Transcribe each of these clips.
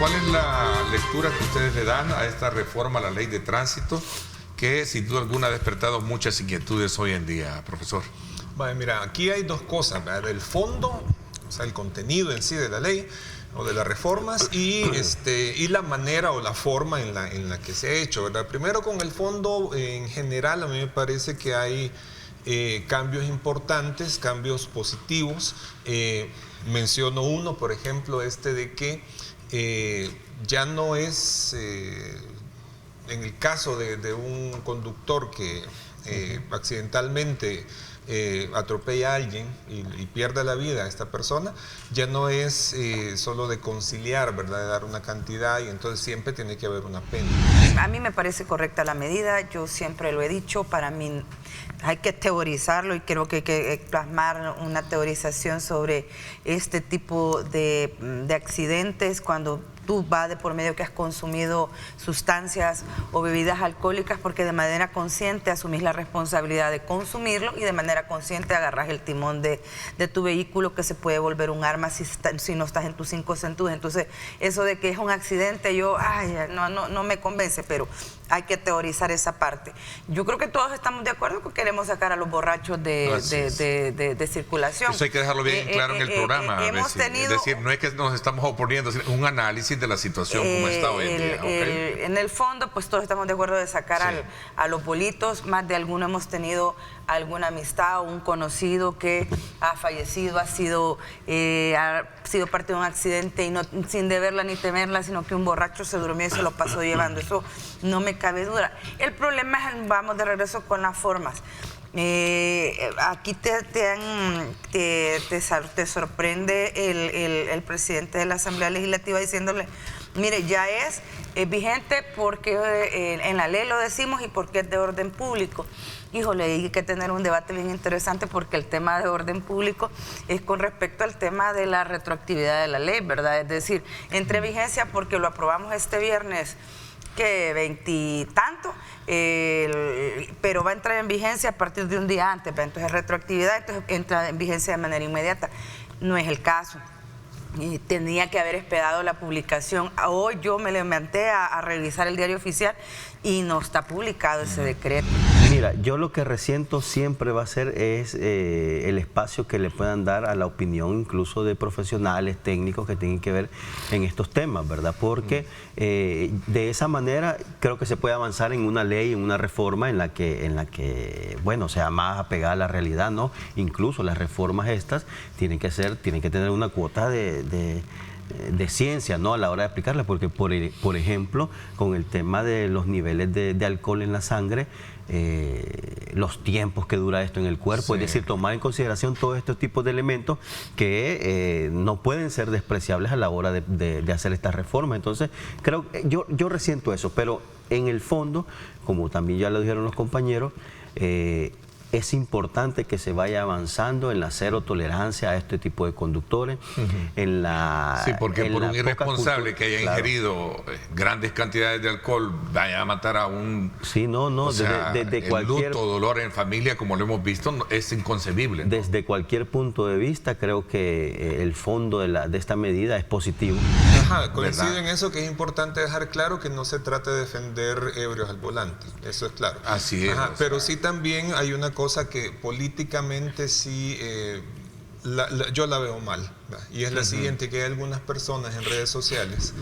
¿cuál es la lectura que ustedes le dan a esta reforma a la ley de tránsito que sin duda alguna ha despertado muchas inquietudes hoy en día, profesor? Vale, mira, aquí hay dos cosas, ¿verdad? El fondo, o sea, el contenido en sí de la ley o de las reformas y la manera o la forma en la que se ha hecho, ¿verdad? Primero, con el fondo en general, a mí me parece que hay cambios importantes, cambios positivos. Menciono uno, por ejemplo, de que ya no es, en el caso de un conductor que accidentalmente atropella a alguien y pierda la vida a esta persona, ya no es solo de conciliar, ¿verdad? De dar una cantidad, y entonces siempre tiene que haber una pena. A mí me parece correcta la medida, yo siempre lo he dicho, para mí hay que teorizarlo y creo que hay que plasmar una teorización sobre este tipo de accidentes cuando tú vas de por medio que has consumido sustancias o bebidas alcohólicas, porque de manera consciente asumís la responsabilidad de consumirlo y de manera consciente agarras el timón de tu vehículo, que se puede volver un arma si no estás en tus 5 sentidos. Entonces, eso de que es un accidente, no me convence, pero hay que teorizar esa parte. Yo creo que todos estamos de acuerdo que queremos sacar a los borrachos de circulación. Eso hay que dejarlo bien claro en el programa. Es decir, no es que nos estamos oponiendo, sino un análisis de la situación como está hoy en día. En el fondo, pues todos estamos de acuerdo de sacar a los bolitos. Más de alguno hemos tenido alguna amistad o un conocido que ha fallecido, ha sido parte de un accidente y no sin deberla ni temerla, sino que un borracho se durmió y se lo pasó llevando. Eso no me cabe duda. El problema es, vamos de regreso con las formas. Aquí te sorprende el presidente de la Asamblea Legislativa diciéndole, mire, ya es vigente porque en la ley lo decimos y porque es de orden público. Híjole, hay que tener un debate bien interesante porque el tema de orden público es con respecto al tema de la retroactividad de la ley, ¿verdad? Es decir, entre en vigencia porque lo aprobamos este viernes, que 20 y tanto, pero va a entrar en vigencia a partir de un día antes, entonces retroactividad, entonces entra en vigencia de manera inmediata. No es el caso. Tenía que haber esperado la publicación. Hoy yo me levanté a revisar el diario oficial y no está publicado ese decreto. Mira, yo lo que resiento siempre va a ser el espacio que le puedan dar a la opinión incluso de profesionales, técnicos que tienen que ver en estos temas, ¿verdad? Porque de esa manera creo que se puede avanzar en una ley, en una reforma en la que bueno, sea más apegada a la realidad, ¿no? Incluso las reformas estas tienen que tener una cuota de ciencia, ¿no? A la hora de aplicarla, porque por ejemplo, con el tema de los niveles de alcohol en la sangre, los tiempos que dura esto en el cuerpo, es decir, tomar en consideración todos estos tipos de elementos que no pueden ser despreciables a la hora de hacer esta reforma. Entonces, creo yo resiento eso, pero en el fondo, como también ya lo dijeron los compañeros, es importante que se vaya avanzando en la cero tolerancia a este tipo de conductores, en la... Sí, porque por un irresponsable que haya ingerido grandes cantidades de alcohol vaya a matar a un... Sí, desde cualquier... luto, dolor en familia, como lo hemos visto, es inconcebible, ¿no? Desde cualquier punto de vista, creo que el fondo de esta medida es positivo. Ajá, coincido en eso, que es importante dejar claro que no se trata de defender ebrios al volante, eso es claro. Así es. Pero sí también hay una cosa que políticamente sí yo la veo mal, ¿verdad? Y es la siguiente, que hay algunas personas en redes sociales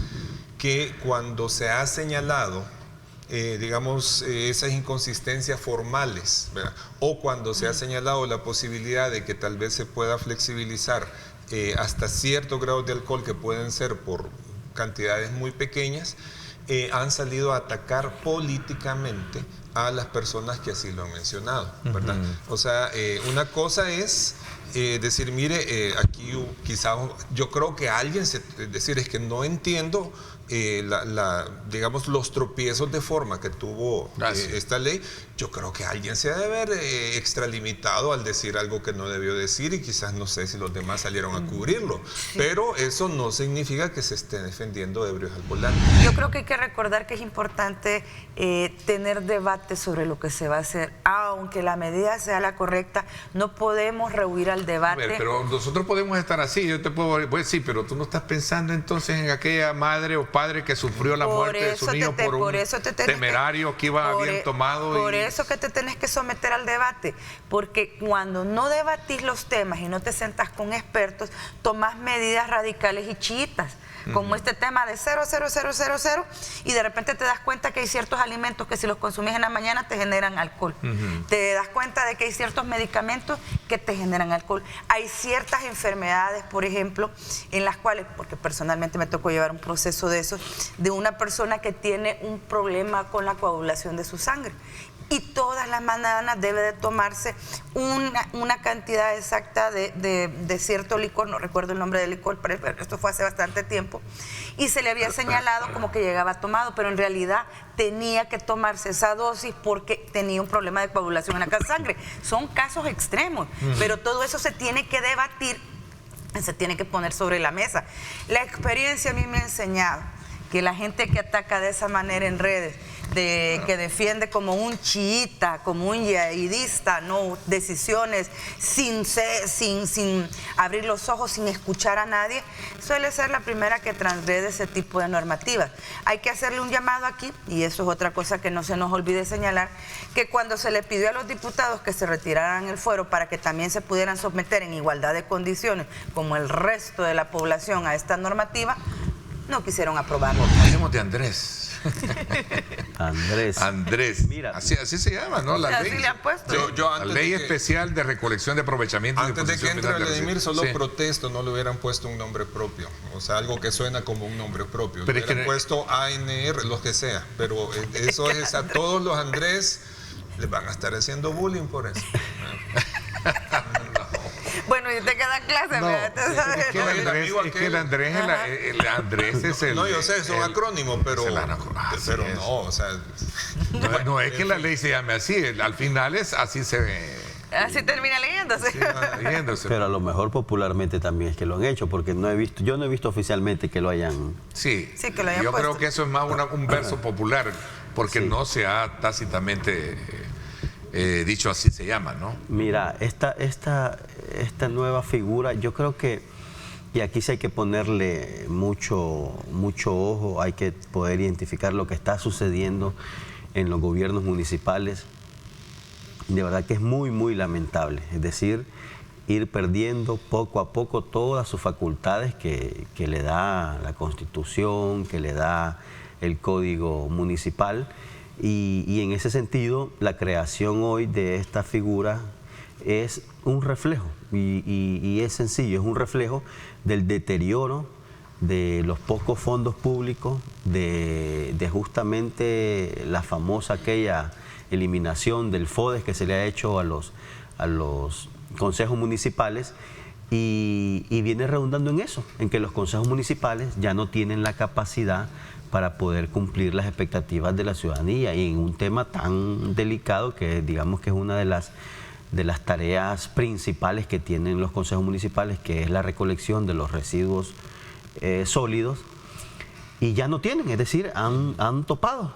que cuando se ha señalado digamos, esas inconsistencias formales, ¿verdad? O cuando se ha señalado la posibilidad de que tal vez se pueda flexibilizar hasta ciertos grados de alcohol que pueden ser por cantidades muy pequeñas, han salido a atacar políticamente a las personas que así lo han mencionado, ¿verdad? O sea, una cosa es decir, mire, aquí quizás yo creo que alguien, decir, es que no entiendo digamos, los tropiezos de forma que tuvo esta ley. Yo creo que alguien se debe haber extralimitado al decir algo que no debió decir y quizás no sé si los demás salieron a cubrirlo, pero eso no significa que se esté defendiendo ebrios al volante. Yo creo que hay que recordar que es importante tener debate sobre lo que se va a hacer, aunque la medida sea la correcta, no podemos rehuir a al debate. A ver, pero nosotros podemos estar así, yo te puedo decir, pero tú no estás pensando entonces en aquella madre o padre que sufrió la muerte de su niño por un temerario que iba bien tomado. Por eso que te tenés que someter al debate, porque cuando no debatís los temas y no te sentas con expertos, tomás medidas radicales y chiitas, como este tema de 0, 0, 0, 0, 0, y de repente te das cuenta que hay ciertos alimentos que si los consumís en la mañana te generan alcohol. Te das cuenta de que hay ciertos medicamentos que te generan alcohol. Hay ciertas enfermedades, por ejemplo, en las cuales, porque personalmente me tocó llevar un proceso de esos, de una persona que tiene un problema con la coagulación de su sangre. Y todas las mañanas debe de tomarse una cantidad exacta de cierto licor, no recuerdo el nombre del licor, pero esto fue hace bastante tiempo, y se le había señalado como que llegaba tomado, pero en realidad tenía que tomarse esa dosis porque tenía un problema de coagulación en la sangre. Son casos extremos, pero todo eso se tiene que debatir, se tiene que poner sobre la mesa. La experiencia a mí me ha enseñado que la gente que ataca de esa manera en redes, que defiende como un chiita, como un yihadista, no decisiones sin abrir los ojos, sin escuchar a nadie, suele ser la primera que transgrede ese tipo de normativas. Hay que hacerle un llamado aquí, y eso es otra cosa que no se nos olvide señalar, que cuando se le pidió a los diputados que se retiraran el fuero para que también se pudieran someter en igualdad de condiciones como el resto de la población a esta normativa, no quisieron aprobarlo. Hablemos de Andrés. Andrés. Mira, así se llama, ¿no? La así ley. le han puesto. La ley especial de recolección de aprovechamiento. Antes de que entre Vladimir, solo sí. protesto, no le hubieran puesto un nombre propio. O sea, algo que suena como un nombre propio. Pero le hubieran puesto ANR, lo que sea. Pero eso es a todos los Andrés les van a estar haciendo bullying por eso. Bueno, y te queda clase, No, es que el Andrés es el... No, yo sé, es un acrónimo, pero no, o sea... No es que la ley se llame así, al final es así se ve. Así termina leyéndose. Pero a lo mejor popularmente también es que lo han hecho, porque yo no he visto oficialmente que lo hayan... Sí, que lo hayan yo puesto. creo que eso es más un verso popular, porque no se ha tácitamente... dicho así se llama, ¿no? Mira, esta nueva figura, yo creo que, y aquí sí hay que ponerle mucho ojo, hay que poder identificar lo que está sucediendo en los gobiernos municipales. De verdad que es muy, muy lamentable. Es decir, ir perdiendo poco a poco todas sus facultades que le da la Constitución, que le da el Código Municipal. Y en ese sentido, la creación hoy de esta figura es un reflejo, y es sencillo, es un reflejo del deterioro de los pocos fondos públicos, de justamente la famosa aquella eliminación del FODES que se le ha hecho a los consejos municipales, y viene redundando en eso, en que los consejos municipales ya no tienen la capacidad para poder cumplir las expectativas de la ciudadanía, y en un tema tan delicado que digamos que es una de las tareas principales que tienen los consejos municipales, que es la recolección de los residuos sólidos, y ya no tienen, es decir, han topado.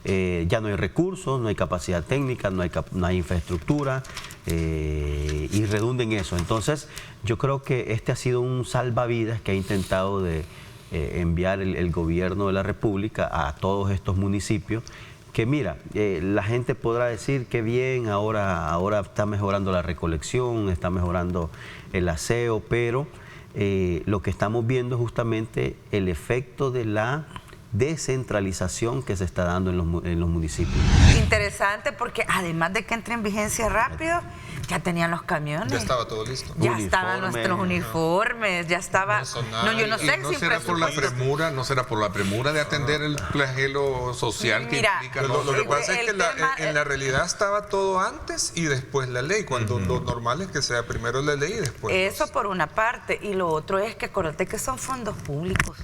Ya no hay recursos, no hay capacidad técnica, no hay infraestructura, y redunda en eso. Entonces, yo creo que este ha sido un salvavidas que ha intentado de enviar el gobierno de la República a todos estos municipios, que mira, la gente podrá decir que bien, ahora está mejorando la recolección, está mejorando el aseo, pero lo que estamos viendo es justamente el efecto de la descentralización que se está dando en los municipios. Interesante, porque además de que entra en vigencia rápido, ya tenían los camiones. Ya estaba todo listo. Ya estaban nuestros uniformes, ya estaba... No, yo no sé si será por la premura, no será por la premura de atender el flagelo social que implica... Lo que pasa es que en la realidad estaba todo antes y después la ley, cuando lo normal es que sea primero la ley y después... Eso por una parte, y lo otro es que acuérdate que son fondos públicos.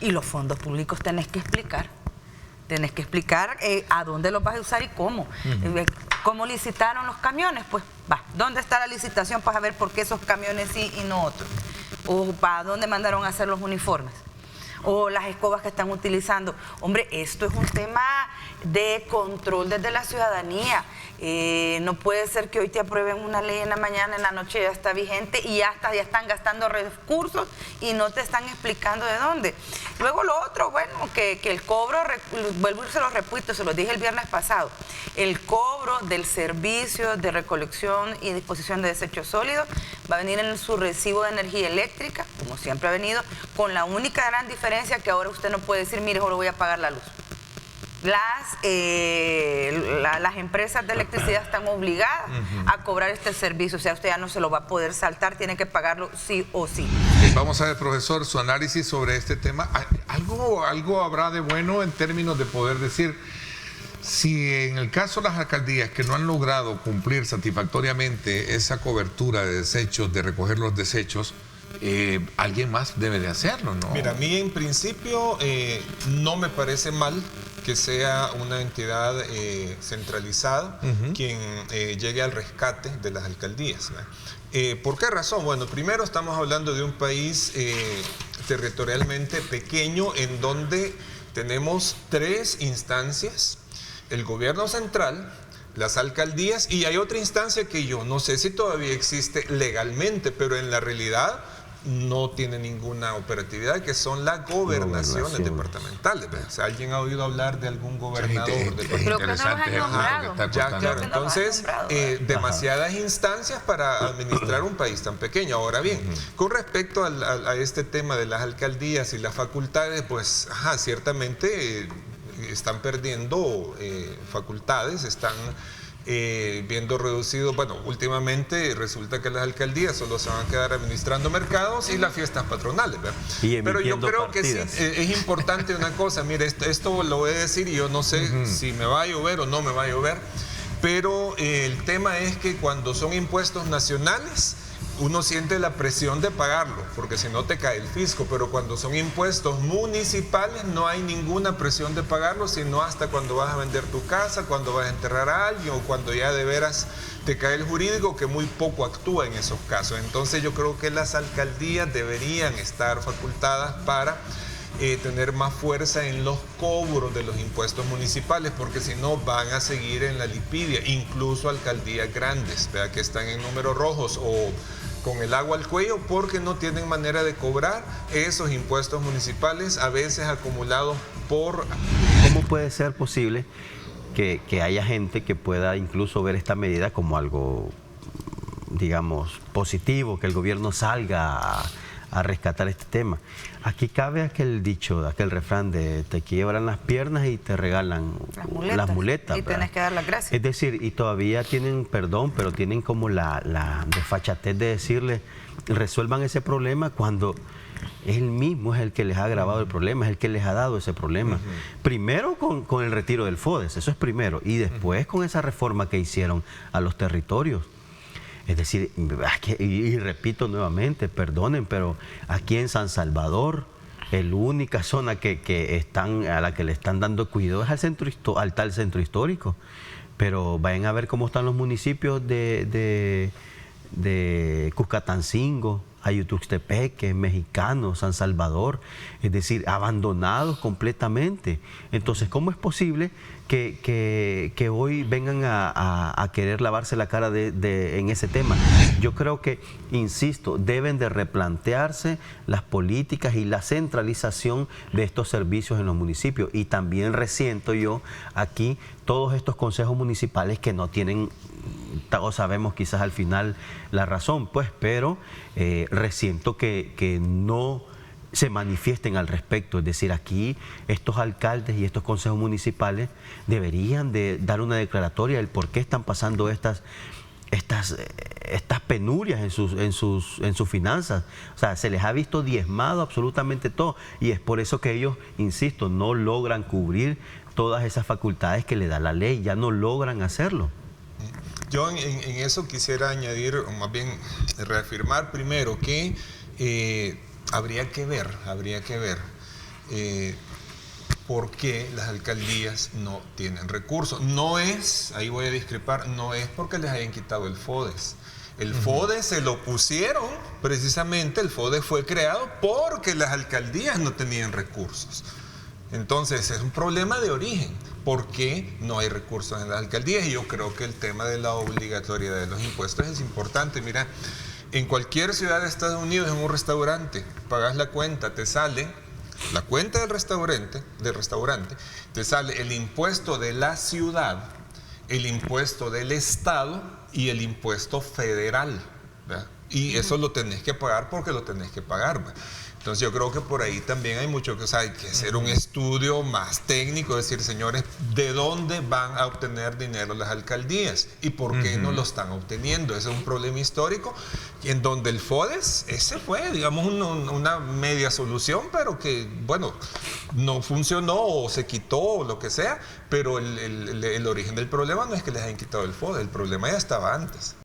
Y los fondos públicos tenés que explicar a dónde los vas a usar y cómo. ¿Cómo licitaron los camiones? Pues va, ¿dónde está la licitación para saber por qué esos camiones sí y no otros? ¿O para dónde mandaron a hacer los uniformes? o las escobas que están utilizando. Hombre, esto es un tema de control desde la ciudadanía. No puede ser que hoy te aprueben una ley en la mañana, en la noche ya está vigente y ya están gastando recursos y no te están explicando de dónde. Luego lo otro, bueno, que el cobro, vuelvo y se los repito, se los dije el viernes pasado, el cobro del servicio de recolección y disposición de desechos sólidos va a venir en su recibo de energía eléctrica, como siempre ha venido, con la única gran diferencia que ahora usted no puede decir, mire, solo voy a pagar la luz. Las empresas de electricidad están obligadas a cobrar este servicio, o sea, usted ya no se lo va a poder saltar, tiene que pagarlo sí o sí. Vamos a ver, profesor, su análisis sobre este tema. ¿Algo habrá de bueno en términos de poder decir, si en el caso de las alcaldías que no han logrado cumplir satisfactoriamente esa cobertura de desechos, de recoger los desechos, alguien más debe de hacerlo, ¿no? Mira, a mí en principio no me parece mal que sea una entidad centralizada quien llegue al rescate de las alcaldías. ¿Por qué razón? Bueno, primero estamos hablando de un país territorialmente pequeño en donde tenemos 3 instancias: el gobierno central, las alcaldías, y hay otra instancia que yo no sé si todavía existe legalmente, pero en la realidad no tiene ninguna operatividad, que son las gobernaciones departamentales. O sea, ¿alguien ha oído hablar de algún gobernador departamental? Creo que no los han nombrado. Ya, claro. Entonces, demasiadas instancias para administrar un país tan pequeño. Ahora bien, con respecto a este tema de las alcaldías y las facultades, pues, ciertamente están perdiendo facultades, están viendo reducido. Bueno, últimamente resulta que las alcaldías solo se van a quedar administrando mercados y las fiestas patronales, ¿verdad? Pero yo creo partidas. Que sí, es importante una cosa. Mire, esto lo voy a decir y yo no sé si me va a llover o no me va a llover, pero el tema es que cuando son impuestos nacionales, uno siente la presión de pagarlo, porque si no te cae el fisco, pero cuando son impuestos municipales no hay ninguna presión de pagarlo, sino hasta cuando vas a vender tu casa, cuando vas a enterrar a alguien o cuando ya de veras te cae el jurídico, que muy poco actúa en esos casos. Entonces yo creo que las alcaldías deberían estar facultadas para tener más fuerza en los cobros de los impuestos municipales, porque si no van a seguir en la lipidia, incluso alcaldías grandes, ¿verdad?, que están en números rojos o con el agua al cuello, porque no tienen manera de cobrar esos impuestos municipales, a veces acumulados por... ¿Cómo puede ser posible que haya gente que pueda incluso ver esta medida como algo, digamos, positivo, que el gobierno salga a rescatar este tema? Aquí cabe aquel dicho, aquel refrán de te quiebran las piernas y te regalan las muletas, y tenés que dar las gracias. Es decir, y todavía tienen perdón, pero tienen como la desfachatez de decirle, resuelvan ese problema, cuando él mismo es el que les ha agravado el problema, es el que les ha dado ese problema. Primero con el retiro del FODES, eso es primero, y después con esa reforma que hicieron a los territorios. Es decir, y repito nuevamente, perdonen, pero aquí en San Salvador, la única zona a la que le están dando cuidado es al tal centro histórico. Pero vayan a ver cómo están los municipios de Cuscatancingo, Ayutuxtepeque, Mexicano, San Salvador, es decir, abandonados completamente. Entonces, ¿cómo es posible que hoy vengan a querer lavarse la cara en ese tema? Yo creo que, insisto, deben de replantearse las políticas y la centralización de estos servicios en los municipios. Y también resiento yo aquí todos estos consejos municipales que no tienen, todos sabemos quizás al final la razón, pues, pero resiento que no se manifiesten al respecto. Es decir, aquí estos alcaldes y estos consejos municipales deberían de dar una declaratoria del por qué están pasando estas penurias en sus finanzas. O sea, se les ha visto diezmado absolutamente todo, y es por eso que ellos, insisto, no logran cubrir todas esas facultades que le da la ley, ya no logran hacerlo. Yo en eso quisiera añadir, o más bien reafirmar primero que habría que ver por qué las alcaldías no tienen recursos. No es, ahí voy a discrepar, no es porque les hayan quitado el FODES, El FODE se lo pusieron, precisamente el FODE fue creado porque las alcaldías no tenían recursos. Entonces es un problema de origen. ¿Por qué no hay recursos en las alcaldías? Y yo creo que el tema de la obligatoriedad de los impuestos es importante. Mira, en cualquier ciudad de Estados Unidos, en un restaurante, pagas la cuenta, te sale la cuenta del restaurante, te sale el impuesto de la ciudad, el impuesto del estado y el impuesto federal, ¿verdad? Y eso lo tenés que pagar porque lo tenés que pagar, ¿verdad? Entonces yo creo que por ahí también hay mucho que, o sea, hay que hacer un estudio más técnico, decir, señores, ¿de dónde van a obtener dinero las alcaldías? ¿Y por qué no lo están obteniendo? Ese es un problema histórico en donde el FODES, ese fue, digamos, una media solución, pero que, bueno, no funcionó o se quitó o lo que sea, pero el origen del problema no es que les hayan quitado el FODES, el problema ya estaba antes.